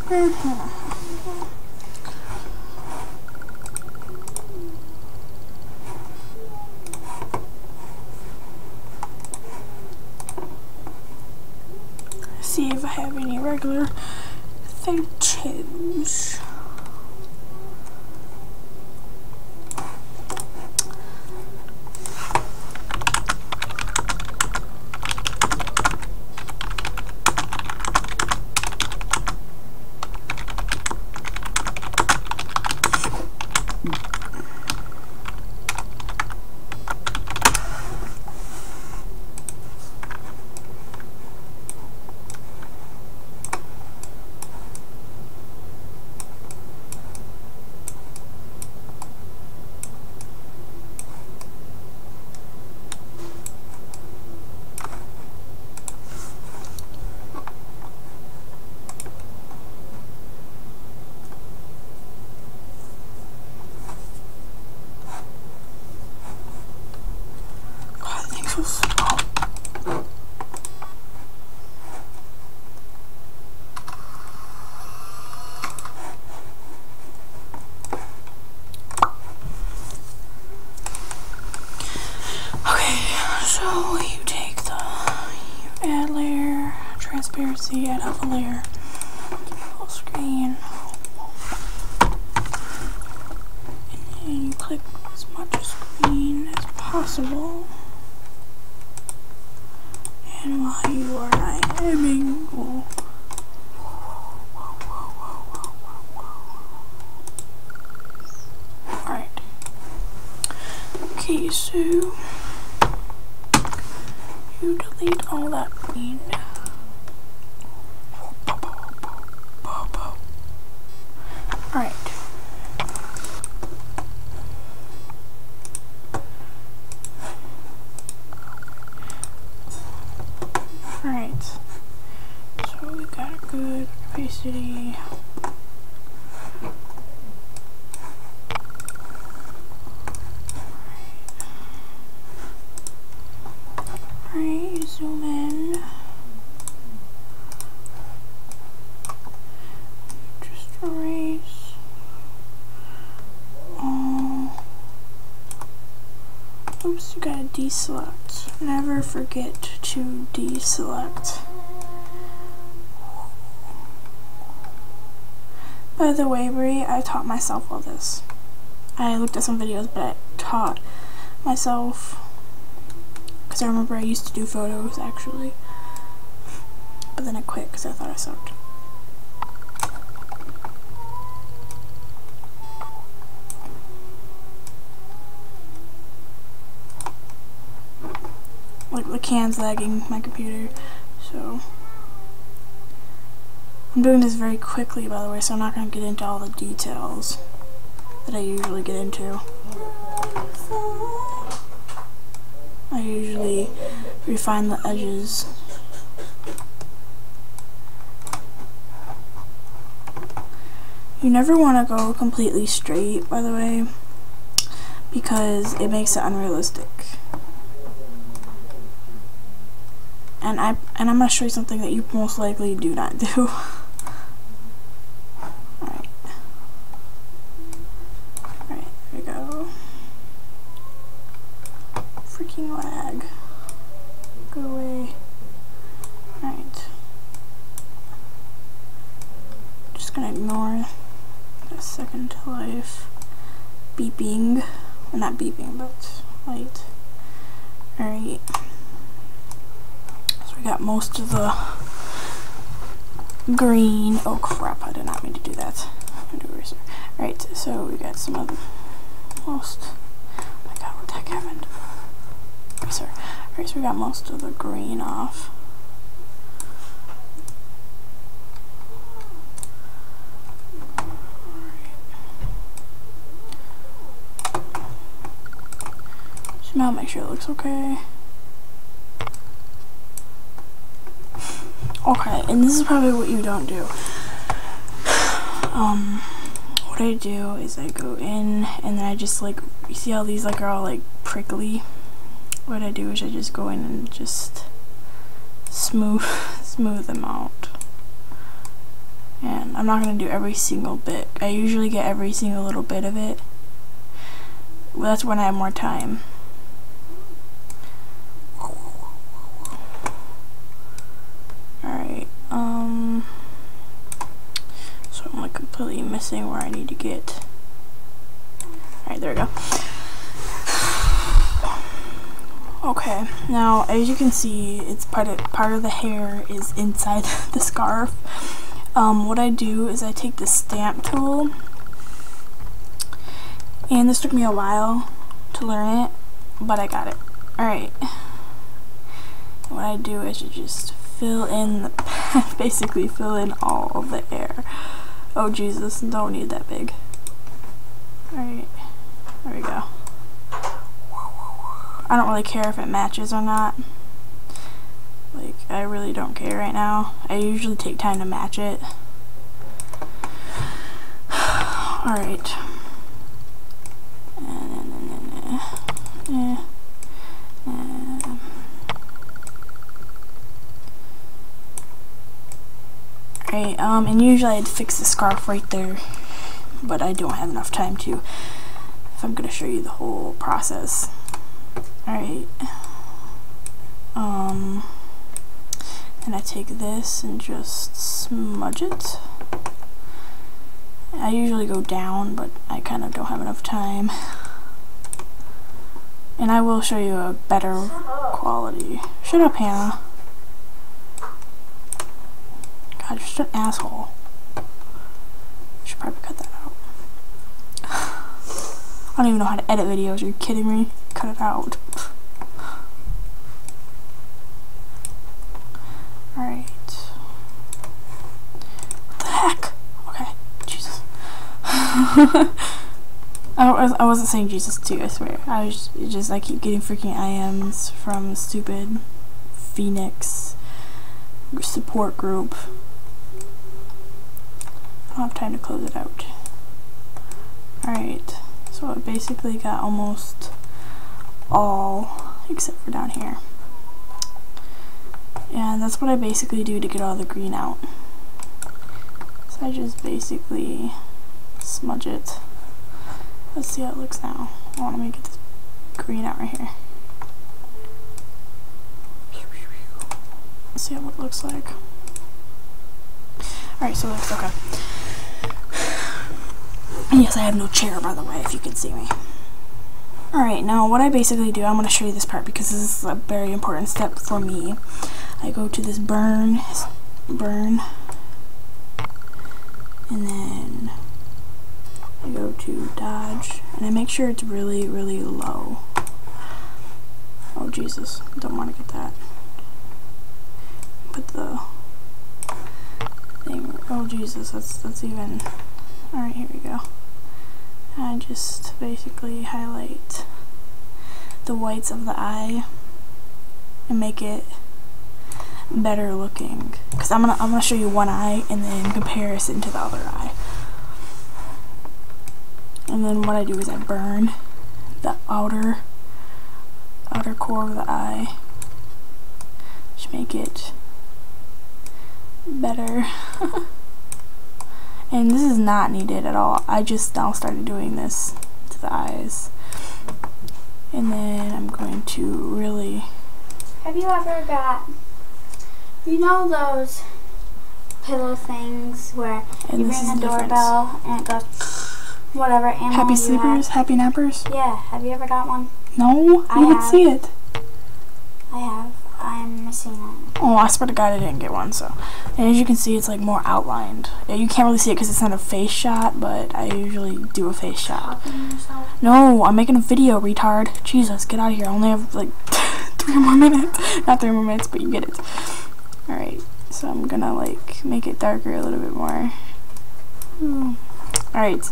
See if I have any regular photos. So you take you add layer, transparency, add alpha layer, full screen, and then you click as much screen as possible. And while you are aiming, alright. Okay, so you delete all that green. Alright. Alright. So we got a good opacity. Alright, zoom in. Just erase all. Oops, you gotta deselect. Never forget to deselect. By the way, Brie, I taught myself all this. I looked at some videos, but I taught myself. Because I remember I used to do photos, actually. But then I quit because I thought I sucked. Like, the can's lagging my computer, so... I'm doing this very quickly, by the way, so I'm not going to get into all the details that I usually get into. I usually refine the edges. You never want to go completely straight, by the way, because it makes it unrealistic. And I'm going to show you something that you most likely do not do. Alright. Alright, there we go. Freaking lag. Go away. Alright. Just gonna ignore that second to life beeping. Well, not beeping, but light. Alright. So we got most of the green. Oh crap, I did not mean to do that. Alright, so we got some of the most. Oh my god, what the heck happened? Sorry. Alright, so we got most of the green off. So now make sure it looks okay. Okay, and this is probably what you don't do. What I do is I go in and then I just like, you see how these like are all like prickly? What I do is I just go in and just smooth them out. And I'm not going to do every single bit. I usually get every single little bit of it. Well, that's when I have more time. Alright, so I'm like completely missing where I need to get. Alright, there we go. Okay, now as you can see, it's part of the hair is inside the scarf. What I do is I take the stamp tool, and this took me a while to learn it, but I got it. Alright, what I do is you just fill in the basically fill in all of the air. Oh Jesus, don't need that big. Alright, there we go. I don't really care if it matches or not. Like, I really don't care right now. I usually take time to match it. Alright. Alright, and usually I'd fix the scarf right there, but I don't have enough time to, if I'm gonna show you the whole process. Alright, and I take this and just smudge it. I usually go down, but I kind of don't have enough time. And I will show you a better quality. Shut up, Hannah. God, you're such an asshole. I should probably cut that out. I don't even know how to edit videos. Are you kidding me? Cut it out. Alright. What the heck? Okay. Jesus. I wasn't saying Jesus too, I swear. I was just, I keep getting freaking IMs from stupid Phoenix support group. I don't have time to close it out. Alright. So I basically got almost all except for down here. And that's what I basically do to get all the green out. So I just basically smudge it. Let's see how it looks now. I want to make this green out right here. Let's see what it looks like. Alright, so it looks okay. Yes, I have no chair, by the way, if you can see me. Alright, now what I basically do, I'm going to show you this part because this is a very important step for me. I go to this burn, and then I go to dodge, and I make sure it's really, really low. Oh Jesus, don't want to get that. Put the thing, oh Jesus, that's even, alright, here we go. I just basically highlight the whites of the eye and make it better looking. Because I'm gonna show you one eye and then comparison to the other eye. And then what I do is I burn the outer core of the eye to make it better. And this is not needed at all. I just now started doing this to the eyes. And then I'm going to really... Have you ever got, you know those pillow things where you ring a doorbell and it goes whatever animal Happy sleepers? Happy nappers? Yeah, have you ever got one? No, I didn't see it. I have. I'm missing it. Oh, I swear to God I didn't get one, so. And as you can see, it's like more outlined. Yeah, you can't really see it because it's not a face shot, but I usually do a face shot. No, I'm making a video, retard. Jesus, get out of here. I only have like 3 more minutes. Not 3 more minutes, but you get it. Alright, so I'm gonna like make it darker a little bit more. Alright,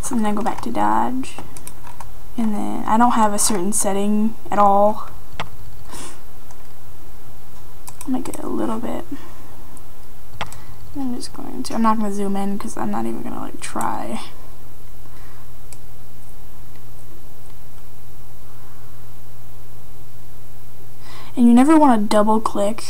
so then I go back to dodge. And then I don't have a certain setting at all. Make it a little bit. I'm just going to, I'm not going to zoom in because I'm not even going to like try. And you never want to double click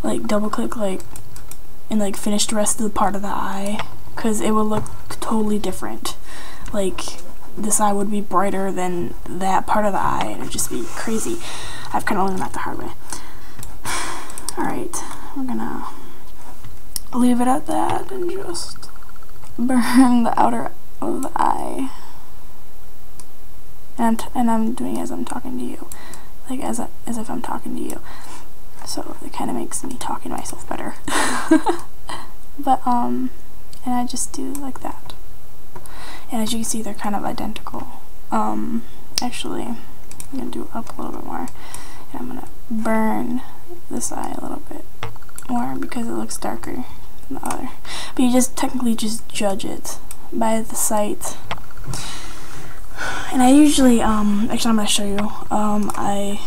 like and like finish the rest of the part of the eye, because it would look totally different. Like this eye would be brighter than that part of the eye, and it'd just be crazy. I've kind of learned that the hard way. Alright, we're gonna leave it at that and just burn the outer of the eye. And I'm doing it as I'm talking to you, like as if I'm talking to you. So it kind of makes me talking to myself better. But and I just do like that. And as you can see, they're kind of identical. Actually, I'm gonna do it up a little bit more, and I'm gonna burn this eye a little bit more because it looks darker than the other. But you just technically just judge it by the sight. And I usually, actually I'm gonna show you, I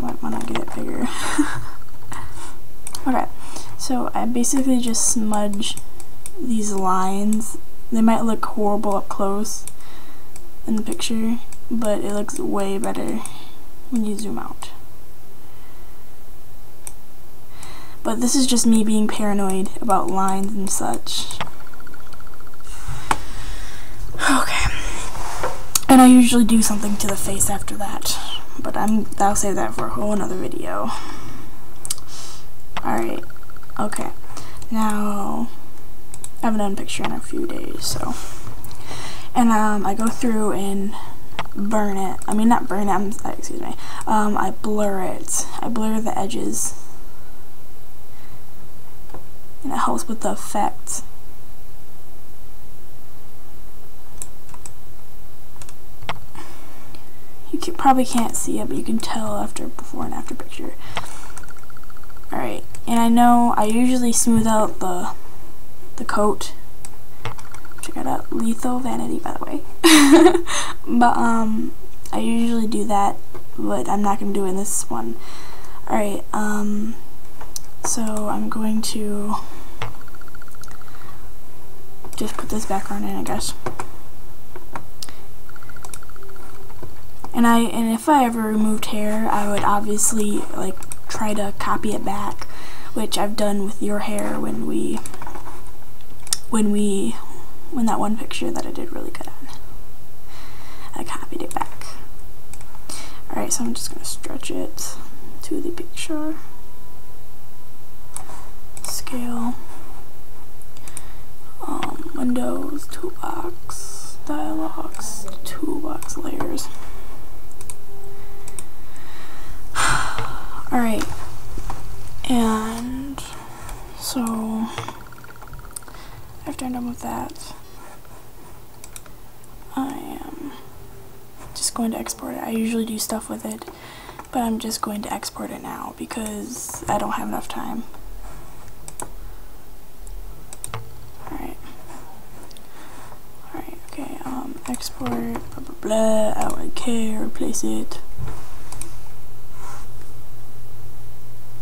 might wanna get it bigger. Okay, so I basically just smudge these lines. They might look horrible up close in the picture, but it looks way better when you zoom out. But this is just me being paranoid about lines and such. Okay. And I usually do something to the face after that, but I'll save that for a whole another video. Alright, okay. Now, I haven't done a picture in a few days, so. And I go through and burn it. I mean, not burn it, excuse me. I blur it. I blur the edges. And it helps with the effect. You probably can't see it, but you can tell after before and after picture. Alright, and I know I usually smooth out the coat. Check it out, Lethal Vanity, by the way. But I usually do that, but I'm not gonna do it in this one. Alright, so I'm going to just put this background in, I guess. And if I ever removed hair, I would obviously like try to copy it back, which I've done with your hair when that one picture that I did really good at. I copied it back. Alright, so I'm just gonna stretch it to the picture. Scale. Windows, toolbox, dialogues, toolbox layers. Alright, and so after I'm done with that, I am just going to export it. I usually do stuff with it, but I'm just going to export it now because I don't have enough time. Alright, okay, export, blah blah blah, I don't care, replace it.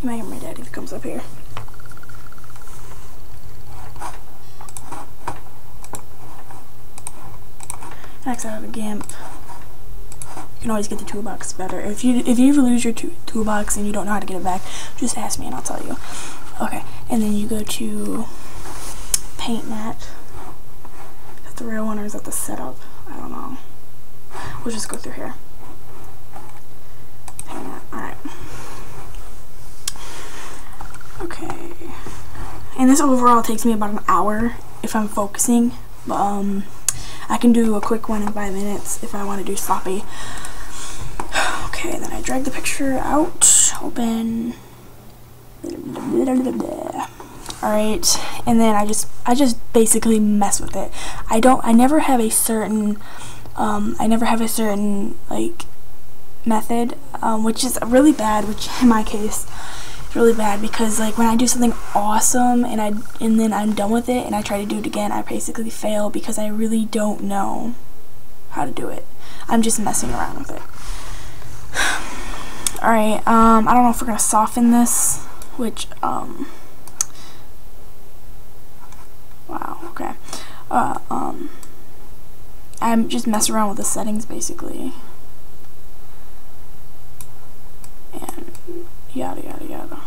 You might hear my dad if he comes up here. Next I have a GIMP. You can always get the toolbox better. If you ever lose your toolbox and you don't know how to get it back, just ask me and I'll tell you. Okay, and then you go to Paint Net. Is that the real one or is that the setup? I don't know. We'll just go through here. Paint Net. Alright. Okay, and this overall takes me about an hour if I'm focusing, but I can do a quick one in 5 minutes if I want to do sloppy. Okay, then I drag the picture out, open, alright, and then I just basically mess with it. I never have a certain like method, which is really bad, which in my case really bad, because like when I do something awesome and then I'm done with it and I try to do it again, I basically fail because I really don't know how to do it. I'm just messing around with it. Alright, I don't know if we're gonna soften this, which wow, okay. I'm just messing around with the settings basically. And yada yada yada.